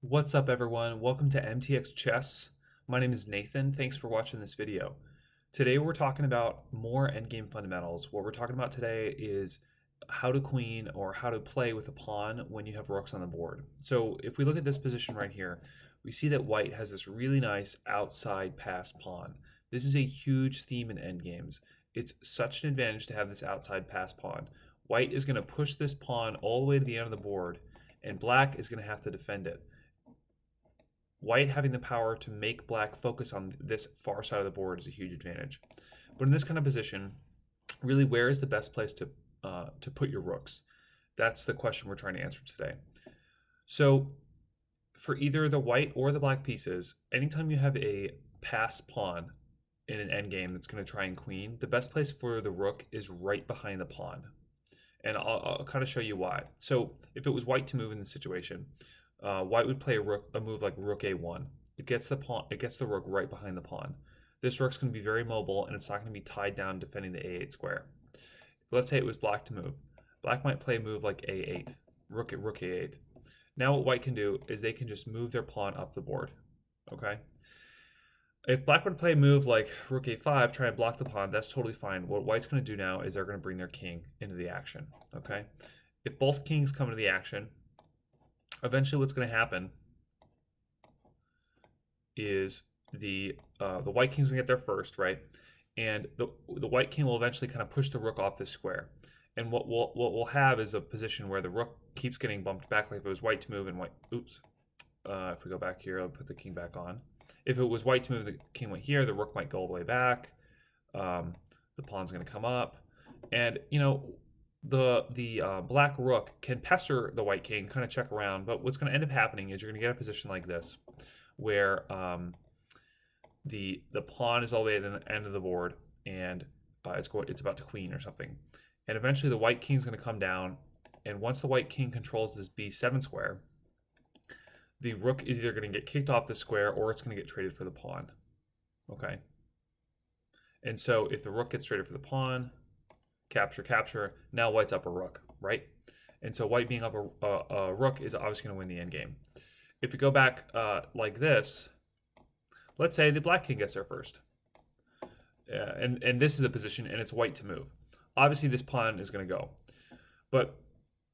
What's up, everyone? Welcome to MTXChess. My name is Nathan. Thanks for watching this video. Today we're talking about more endgame fundamentals. What we're talking about today is how to queen or how to play with a pawn when you have rooks on the board. So if we look at this position right here, we see that white has this really nice outside pass pawn. This is a huge theme in endgames. It's such an advantage to have this outside pass pawn. White is going to push this pawn all the way to the end of the board, and black is going to have to defend it. White having the power to make black focus on this far side of the board is a huge advantage. But in this kind of position, really, where is the best place to put your rooks? That's the question we're trying to answer today. So for either the white or the black pieces, anytime you have a passed pawn in an endgame that's going to try and queen, the best place for the rook is right behind the pawn. And I'll kind of show you why. So if it was white to move in this situation, white would play a move like Rook A1. It gets the rook right behind the pawn. This rook's going to be very mobile, and it's not going to be tied down defending the A8 square. Let's say it was black to move. Black might play a move like A8, Rook A8. Now what white can do is they can just move their pawn up the board. Okay. If black would play a move like Rook A5, try and block the pawn, that's totally fine. What white's going to do now is they're going to bring their king into the action. Okay. If both kings come into the action, eventually what's going to happen is the white king's going to get there first, right? And the white king will eventually kind of push the rook off this square. And what we'll have is a position where the rook keeps getting bumped back, like if it was white to move and white, oops. If we go back here, I'll put the king back on. If it was white to move, the king went here, the rook might go all the way back. The pawn's going to come up. And, you know, the black rook can pester the white king, kind of check around, but what's going to end up happening is you're going to get a position like this, where the pawn is all the way at the end of the board, and it's about to queen or something, and eventually the white king is going to come down, and once the white king controls this B7 square, the rook is either going to get kicked off the square or it's going to get traded for the pawn. Okay, and so if the rook gets traded for the pawn, capture, capture. Now white's up a rook, right? And so white being up a rook is obviously going to win the endgame. If we go back like this, let's say the black king gets there first. And this is the position, and it's white to move. Obviously, this pawn is going to go. But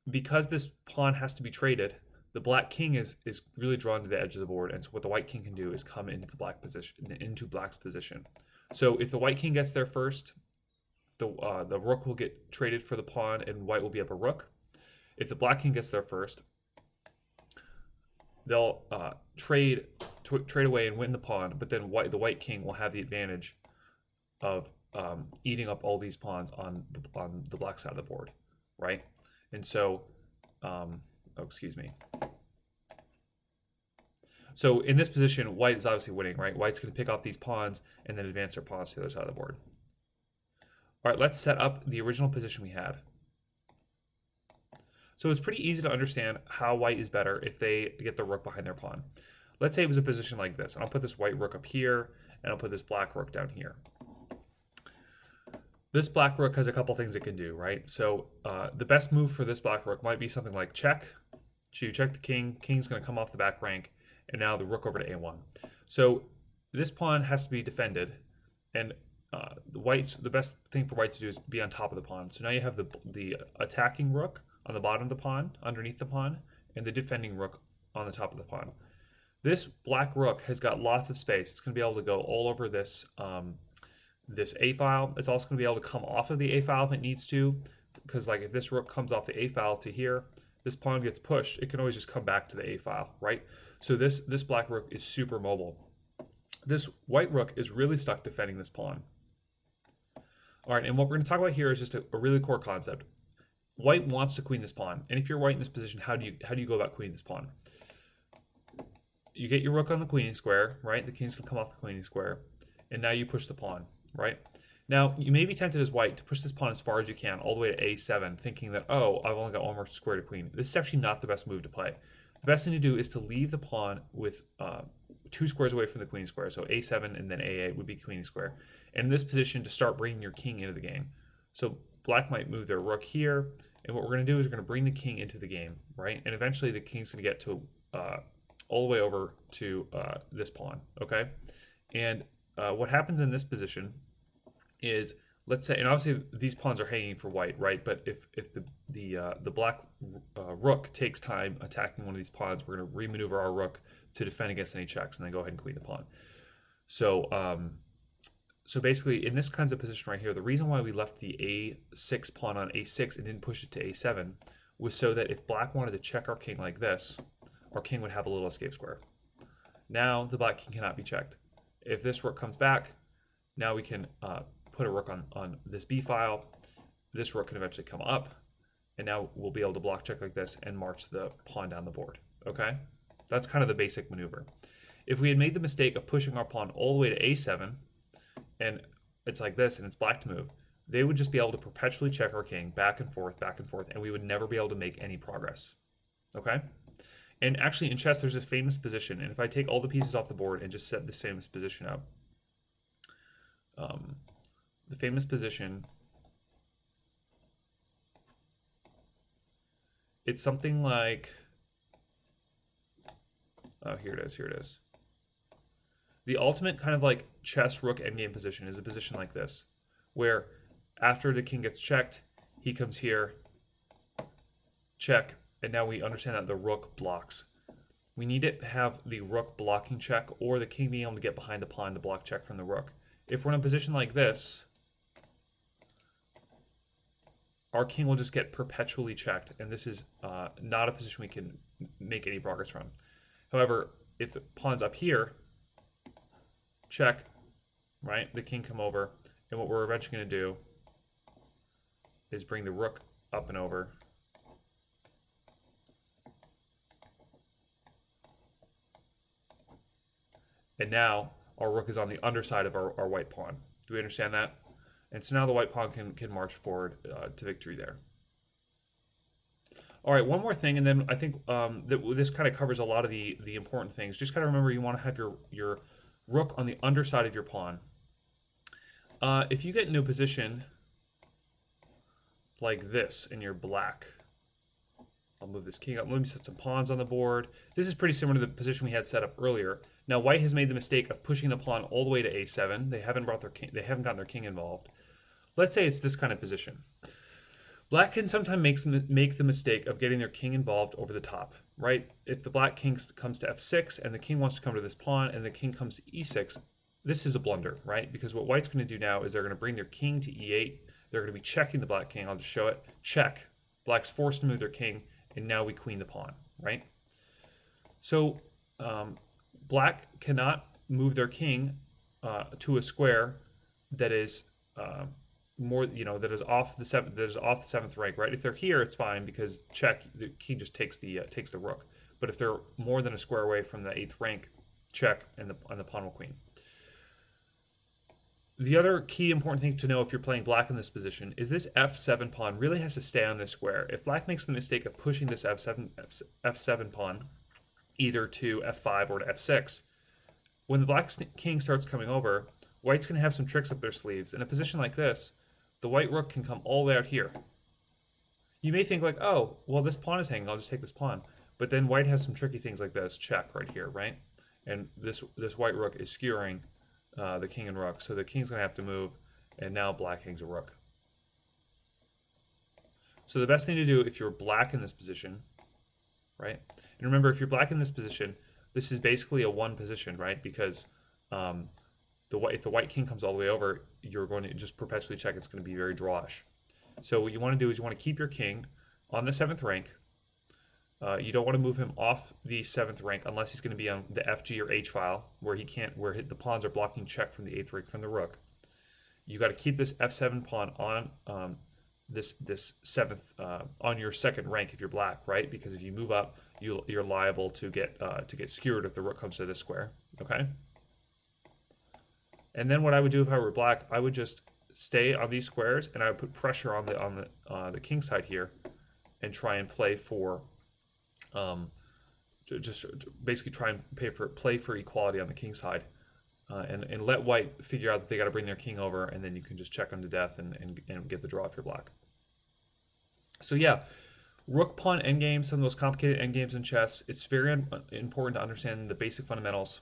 because this pawn has to be traded, the black king is really drawn to the edge of the board. And so what the white king can do is come into the black position, into black's position. So if the white king gets there first, the rook will get traded for the pawn, and white will be up a rook. If the black king gets there first, they'll trade away and win the pawn, but then the white king will have the advantage of eating up all these pawns on the black side of the board, right? And so, oh, excuse me. So in this position, white is obviously winning, right? White's going to pick off these pawns and then advance their pawns to the other side of the board. All right, let's set up the original position we had. So it's pretty easy to understand how white is better if they get the rook behind their pawn. Let's say it was a position like this. And I'll put this white rook up here, and I'll put this black rook down here. This black rook has a couple things it can do, right? So the best move for this black rook might be something like check. So you check the king. King's going to come off the back rank, and now the rook over to A1. So this pawn has to be defended, and the best thing for white to do is be on top of the pawn. So now you have the attacking rook on the bottom of the pawn, underneath the pawn, and the defending rook on the top of the pawn. This black rook has got lots of space. It's going to be able to go all over this this A file. It's also going to be able to come off of the A file if it needs to, because like if this rook comes off the A file to here, this pawn gets pushed, it can always just come back to the A file, right? So this black rook is super mobile. This white rook is really stuck defending this pawn. All right, and what we're going to talk about here is just a really core concept. White wants to queen this pawn, and if you're white in this position, how do you go about queening this pawn? You get your rook on the queening square, right? The king's gonna come off the queening square, and now you push the pawn, right? Now you may be tempted as white to push this pawn as far as you can, all the way to A7, thinking that, oh, I've only got one more square to queen. This is actually not the best move to play. The best thing to do is to leave the pawn with 2 squares away from the queening square. So A7 and then A8 would be queening square. And in this position, to start bringing your king into the game. So black might move their rook here, and what we're going to do is we're going to bring the king into the game, right? And eventually the king's going to get to all the way over to this pawn, okay? And what happens in this position is, let's say, and obviously these pawns are hanging for white, right? But if the black rook takes time attacking one of these pawns, we're going to remaneuver our rook to defend against any checks, and then go ahead and queen the pawn. So so basically, in this kinds of position right here, the reason why we left the a6 pawn on a6 and didn't push it to a7 was so that if black wanted to check our king like this, our king would have a little escape square. Now the black king cannot be checked. If this rook comes back, now we can put a rook on this b file. This rook can eventually come up, and now we'll be able to block check like this and march the pawn down the board. Okay, that's kind of the basic maneuver. If we had made the mistake of pushing our pawn all the way to a7, and it's like this, and it's black to move, they would just be able to perpetually check our king back and forth, and we would never be able to make any progress. Okay? And actually, in chess, there's a famous position, and if I take all the pieces off the board and just set this famous position up, the famous position, it's something like, oh, here it is. The ultimate kind of like chess rook endgame position is a position like this, where after the king gets checked, he comes here, check, and now we understand that the rook blocks. We need to have the rook blocking check, or the king being able to get behind the pawn to block check from the rook. If we're in a position like this, our king will just get perpetually checked, and this is not a position we can make any progress from. However, if the pawn's up here, check, right? The king come over, and what we're eventually going to do is bring the rook up and over. And now our rook is on the underside of our white pawn. Do we understand that? And so now the white pawn can march forward to victory there. All right, one more thing, and then I think this kind of covers a lot of the important things. Just got to remember, you want to have your rook on the underside of your pawn. If you get into a position like this and you're black, I'll move this king up. Let me set some pawns on the board. This is pretty similar to the position we had set up earlier. Now white has made the mistake of pushing the pawn all the way to a7. They haven't gotten their king involved. Let's say it's this kind of position. Black can sometimes make the mistake of getting their king involved over the top, right? If the black king comes to f6 and the king wants to come to this pawn and the king comes to e6, this is a blunder, right? Because what white's going to do now is they're going to bring their king to e8. They're going to be checking the black king. I'll just show it. Check. Black's forced to move their king, and now we queen the pawn, right? So black cannot move their king to a square that is that is off the seventh rank, right? If they're here, it's fine because check, the king just takes the rook. But if they're more than a square away from the 8th rank, check, and the pawn will queen. The other key important thing to know if you're playing black in this position is this f7 pawn really has to stay on this square. If black makes the mistake of pushing this f7 pawn either to f5 or to f6, when the black king starts coming over, white's going to have some tricks up their sleeves. In a position like this, the white rook can come all the way out here. You may think like, oh, well, this pawn is hanging, I'll just take this pawn. But then white has some tricky things like this, check right here, right? And this white rook is skewering the king and rook, so the king's going to have to move, and now black hangs a rook. So the best thing to do if you're black in this position, right? And remember, if you're black in this position, this is basically a one position, right? Because if the white king comes all the way over, you're going to just perpetually check. It's going to be very drawish. So what you want to do is you want to keep your king on the 7th rank. You don't want to move him off the 7th rank unless he's going to be on the FG or H file where the pawns are blocking check from the 8th rank from the rook. You got to keep this F7 pawn on this 7th on your 2nd rank if you're black, right? Because if you move up, you're liable to get skewered if the rook comes to this square. Okay. And then what I would do if I were black, I would just stay on these squares and I would put pressure on the king side here and try and play for just basically try and play for equality on the king side, and let white figure out that they got to bring their king over, and then you can just check them to death and get the draw if you're black. So yeah, Rook Pawn Endgame, some of the most complicated endgames in chess. It's very important to understand the basic fundamentals.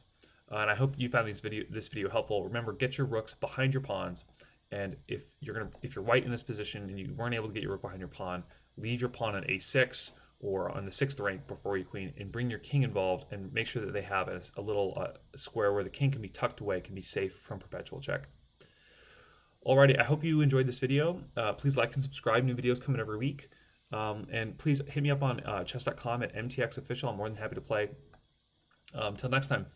And I hope you found this video helpful. Remember, get your rooks behind your pawns. And if you're white in this position and you weren't able to get your rook behind your pawn, leave your pawn on a6 or on the 6th rank before your queen, and bring your king involved, and make sure that they have a little square where the king can be tucked away, can be safe from perpetual check. Alrighty, I hope you enjoyed this video. Please like and subscribe. New videos coming every week. And please hit me up on chess.com at MTXOfficial. I'm more than happy to play. Till next time.